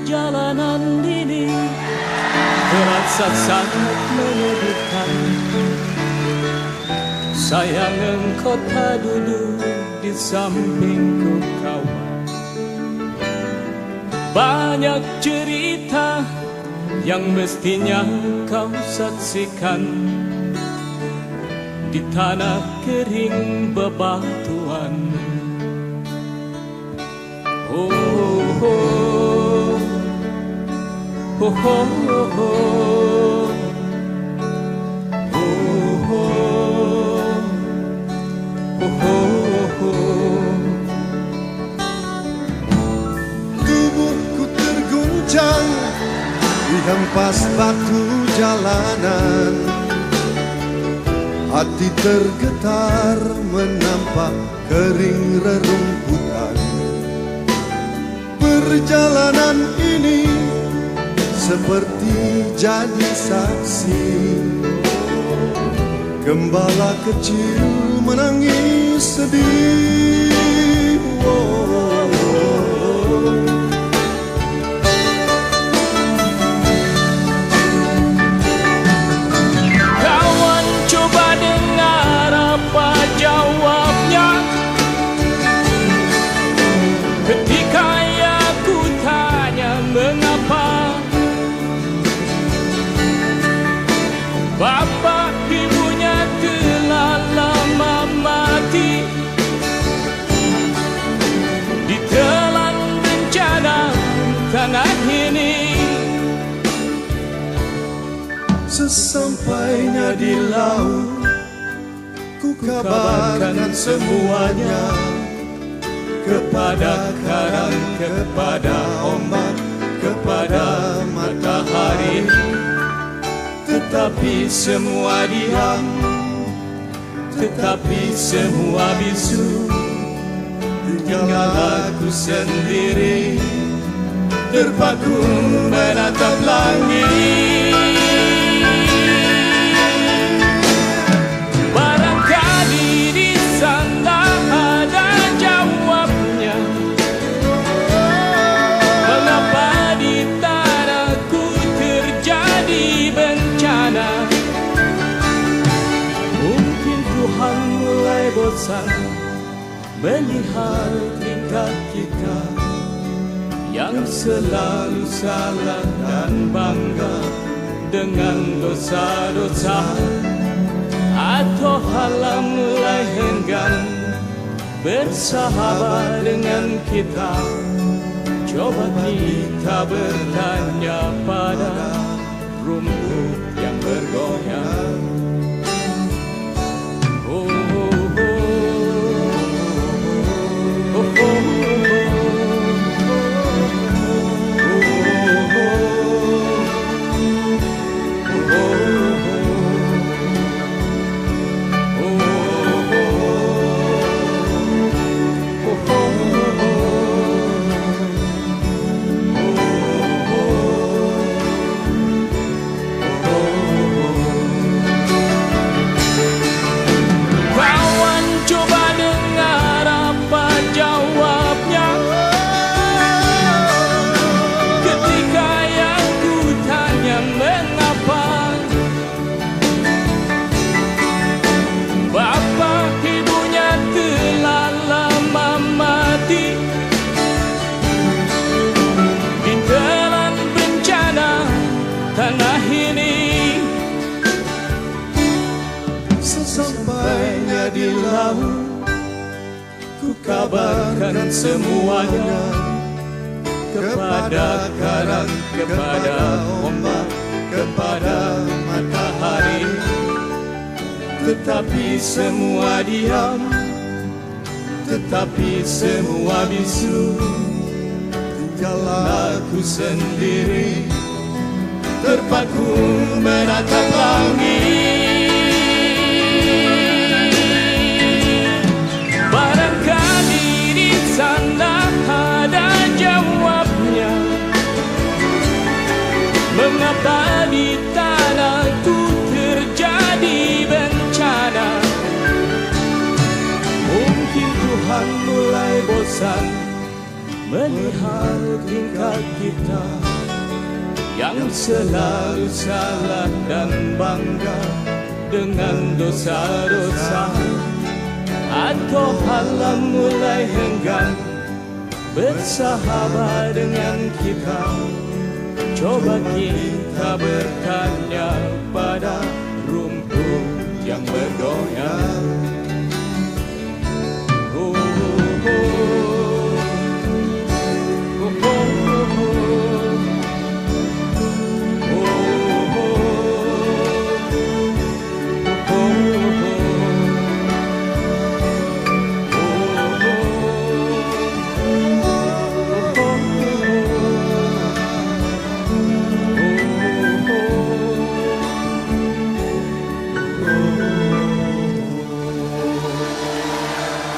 perjalanan ini terasa sangat menyedihkan. Sayang engkau tak duduk di sampingku kawan. Banyak cerita yang mestinya kau saksikan di tanah kering bebatuan. Oh, oh, oh, oh, oh, oh, oh, oh. Tubuhku terguncang dihempas batu jalanan. Hati tergetar menampak kering rerumputan. Perjalanan ini seperti jadi saksi. Gembala kecil menangis sedih. Kawan, coba dengar apa jawabnya ketika aku tanya mengapa bapak ibunya telah lama mati ditelan bencana tanah ini. Sesampainya di laut, ku kabarkan semuanya kepada karang, kepada ombak, kepada matahari. Tetapi semua diam, tetapi semua bisu. Tinggal aku sendiri terpaku menatap langit. Barangkali di sana ada jawabnya. Mengapa di tanahku terjadi bencana? Mungkin Tuhan mulai bosan melihat tingkah kita yang selalu salah dan bangga dengan dosa-dosa, atau halam mulai enggan bersahabat dengan kita. Coba kita bertanya pada rumput yang bergoyang. Oh, oh, oh, oh, oh, oh. Sesampainya di laut, ku kabarkan semuanya kepada karang, kepada ombak, kepada matahari. Tetapi semua diam, tetapi semua bisu. Tinggal aku sendiri terpaku menatap langit. Barangkali di sana ada jawabnya. Mengapa di tanahku terjadi bencana? Mungkin Tuhan mulai bosan melihat tingkah kita yang selalu salah dan bangga dengan dosa-dosa, atau halah mulai enggan bersahabat dengan kita. Coba kita bertanya pada rumput yang bergoyang.